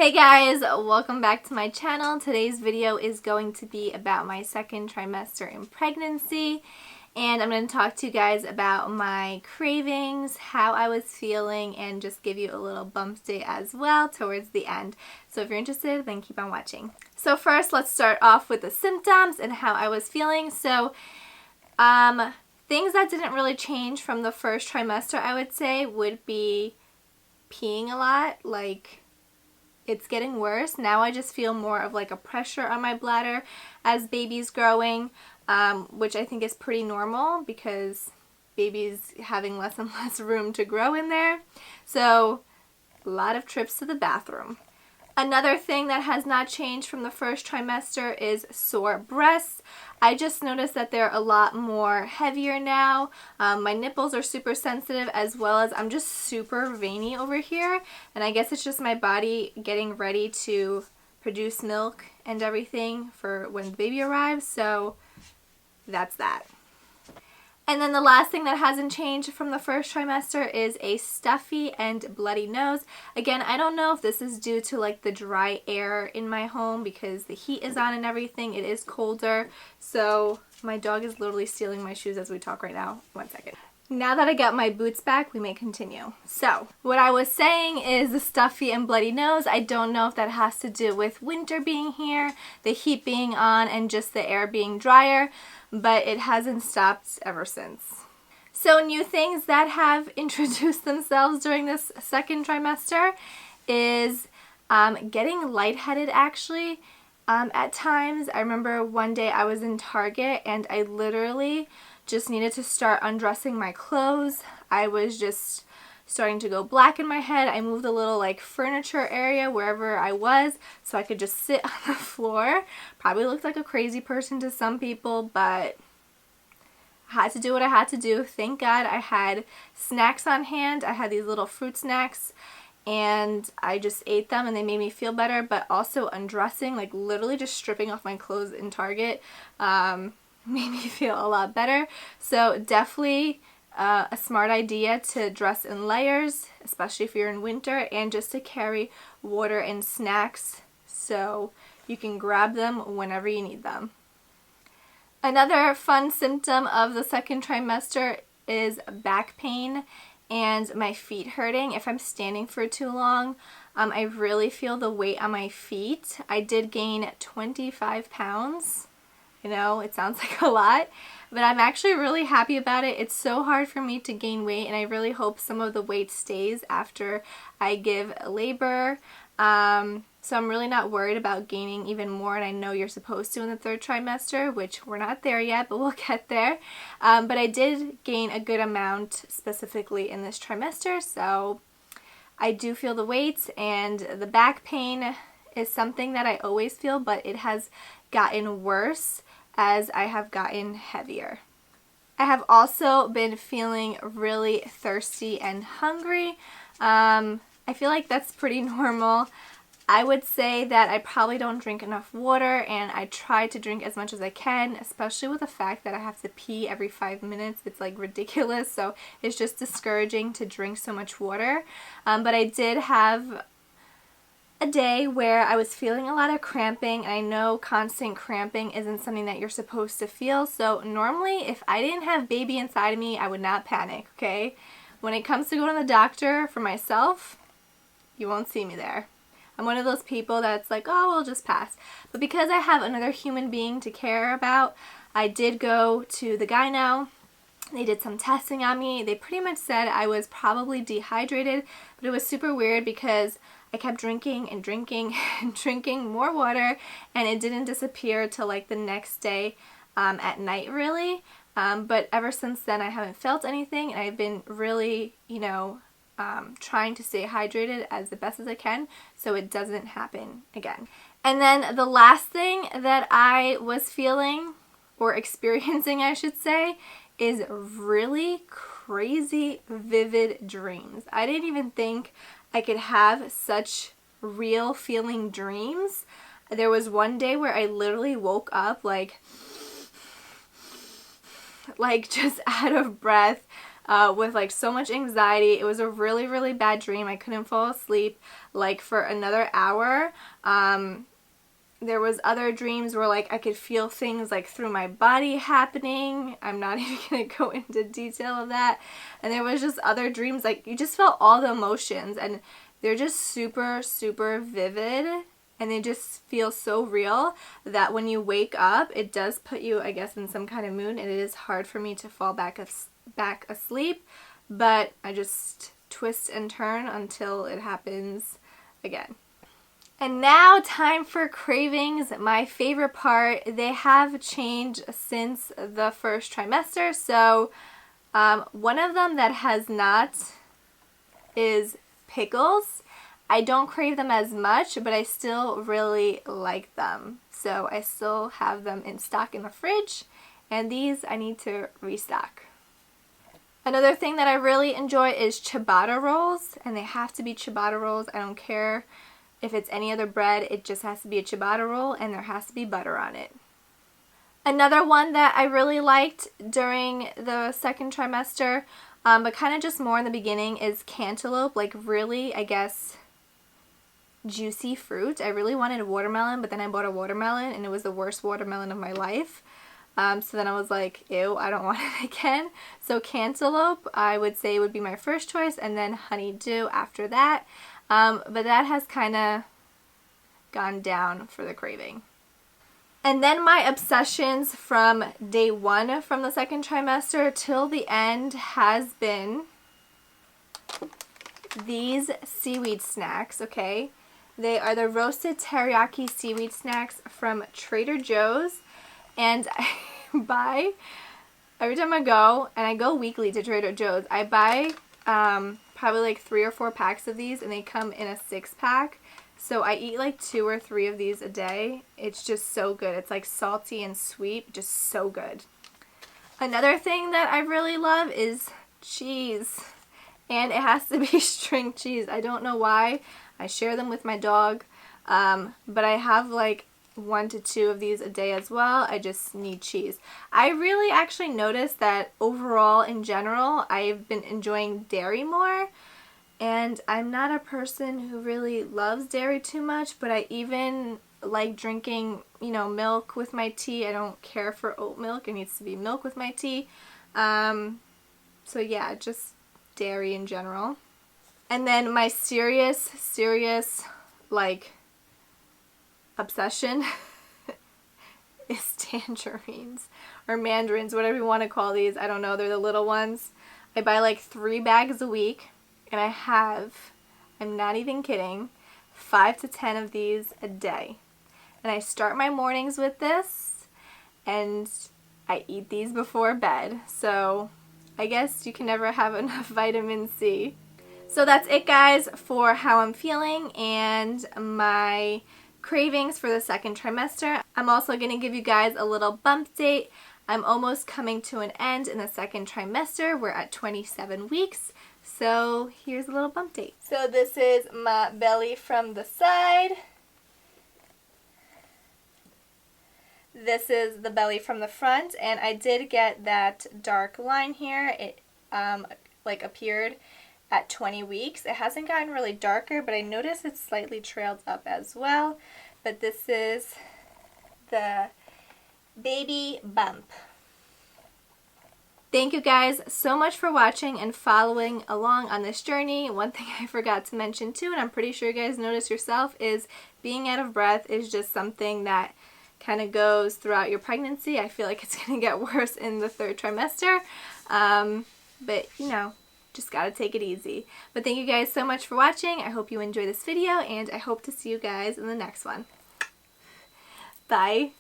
Hey guys, welcome back to my channel. Today's video is going to be about my second trimester in pregnancy, and I'm going to talk to you guys about my cravings, how I was feeling, and just give you a little bump day as well towards the end. So if you're interested, then keep on watching. So first, let's start off with the symptoms and how I was feeling. So things that didn't really change from the first trimester, I would say, would be peeing a lot. Like, it's getting worse. Now I just feel more of like a pressure on my bladder as baby's growing, which I think is pretty normal because baby's having less and less room to grow in there. So a lot of trips to the bathroom. Another thing that has not changed from the first trimester is sore breasts. I just noticed that they're a lot more heavier now. My nipples are super sensitive, as well as I'm just super veiny over here. And I guess it's just my body getting ready to produce milk and everything for when the baby arrives. So that's that. And then the last thing that hasn't changed from the first trimester is a stuffy and bloody nose. Again, I don't know if this is due to like the dry air in my home because the heat is on and everything. It is colder. So my dog is literally stealing my shoes as we talk right now. 1 second. Now that I got my boots back, we may continue. So, what I was saying is the stuffy and bloody nose. I don't know if that has to do with winter being here, the heat being on, and just the air being drier, but it hasn't stopped ever since. So, new things that have introduced themselves during this second trimester is getting lightheaded, actually. At times, I remember one day I was in Target and I literally just needed to start undressing my clothes. I was just starting to go black in my head. I moved a little like furniture area wherever I was so I could just sit on the floor. Probably looked like a crazy person to some people, but I had to do what I had to do. Thank God I had snacks on hand. I had these little fruit snacks and I just ate them and they made me feel better, but also undressing, like literally just stripping off my clothes in Target, made me feel a lot better. So definitely a smart idea to dress in layers, especially if you're in winter, and just to carry water and snacks so you can grab them whenever you need them. Another fun symptom of the second trimester is back pain and my feet hurting. If I'm standing for too long, I really feel the weight on my feet. I did gain 25 pounds. You know, it sounds like a lot, but I'm actually really happy about it. It's so hard for me to gain weight, and I really hope some of the weight stays after I give labor. So I'm really not worried about gaining even more, and I know you're supposed to in the third trimester, which we're not there yet, but we'll get there. But I did gain a good amount specifically in this trimester, so I do feel the weight, and the back pain is something that I always feel, but it has gotten worse as I have gotten heavier. I have also been feeling really thirsty and hungry. I feel like that's pretty normal. I would say that I probably don't drink enough water, and I try to drink as much as I can, especially with the fact that I have to pee every 5 minutes. It's like ridiculous, so it's just discouraging to drink so much water. But I did have a day where I was feeling a lot of cramping, and I know constant cramping isn't something that you're supposed to feel, so normally if I didn't have baby inside of me, I would not panic, okay? When it comes to going to the doctor for myself, you won't see me there. I'm one of those people that's like, oh, we'll just pass. But because I have another human being to care about, I did go to the gyno. They did some testing on me. They pretty much said I was probably dehydrated, but it was super weird because I kept drinking and drinking and drinking more water, and it didn't disappear till like the next day at night, really. But ever since then, I haven't felt anything, and I've been really, trying to stay hydrated as the best as I can so it doesn't happen again. And then the last thing that I was feeling, or experiencing I should say, is really crazy vivid dreams. I didn't even think I could have such real feeling dreams. There was one day where I literally woke up like just out of breath, with like so much anxiety. It was a really, really bad dream. I couldn't fall asleep like for another hour. There was other dreams where like I could feel things like through my body happening. I'm not even going to go into detail of that. And there was just other dreams like you just felt all the emotions, and they're just super, super vivid, and they just feel so real that when you wake up, it does put you, I guess, in some kind of mood, and it is hard for me to fall back asleep, but I just twist and turn until it happens again. And now time for cravings, my favorite part. They have changed since the first trimester. So one of them that has not is pickles. I don't crave them as much, but I still really like them. So I still have them in stock in the fridge, and these I need to restock. Another thing that I really enjoy is ciabatta rolls, and they have to be ciabatta rolls. I don't care if it's any other bread, it just has to be a ciabatta roll, and there has to be butter on it. Another one that I really liked during the second trimester, but kind of just more in the beginning, is cantaloupe. Like really, I guess, juicy fruit. I really wanted a watermelon, but then I bought a watermelon, and it was the worst watermelon of my life. So then I was like, ew, I don't want it again. So cantaloupe, I would say, would be my first choice, and then honeydew after that. But that has kind of gone down for the craving. And then my obsessions from day one from the second trimester till the end has been these seaweed snacks, okay? They are the roasted teriyaki seaweed snacks from Trader Joe's. And I buy, every time I go, and I go weekly to Trader Joe's, I buy probably like 3 or 4 packs of these, and they come in a 6-pack. So I eat like 2 or 3 of these a day. It's just so good. It's like salty and sweet, just so good. Another thing that I really love is cheese. And it has to be string cheese. I don't know why. I share them with my dog. But I have like 1 to 2 of these a day as well. I just need cheese. I really actually noticed that overall in general I've been enjoying dairy more, and I'm not a person who really loves dairy too much, but I even like drinking, you know, milk with my tea. I don't care for oat milk. It needs to be milk with my tea. So yeah, just dairy in general. And then my serious like obsession is tangerines or mandarins, whatever you want to call these. I don't know, they're the little ones. I buy like 3 bags a week, and I have, I'm not even kidding, 5 to 10 of these a day. And I start my mornings with this, and I eat these before bed. So I guess you can never have enough vitamin C. So that's it, guys, for how I'm feeling and my cravings for the second trimester. I'm also going to give you guys a little bump date. I'm almost coming to an end in the second trimester. We're at 27 weeks. So here's a little bump date. So this is my belly from the side. This is the belly from the front, and I did get that dark line here. It like appeared at 20 weeks. It hasn't gotten really darker, but I noticed it's slightly trailed up as well. But this is the baby bump. Thank you guys so much for watching and following along on this journey. One thing I forgot to mention too, and I'm pretty sure you guys noticed yourself, is being out of breath is just something that kind of goes throughout your pregnancy. I feel like it's going to get worse in the third trimester. But you know, just gotta take it easy. But thank you guys so much for watching. I hope you enjoy this video, and I hope to see you guys in the next one. Bye.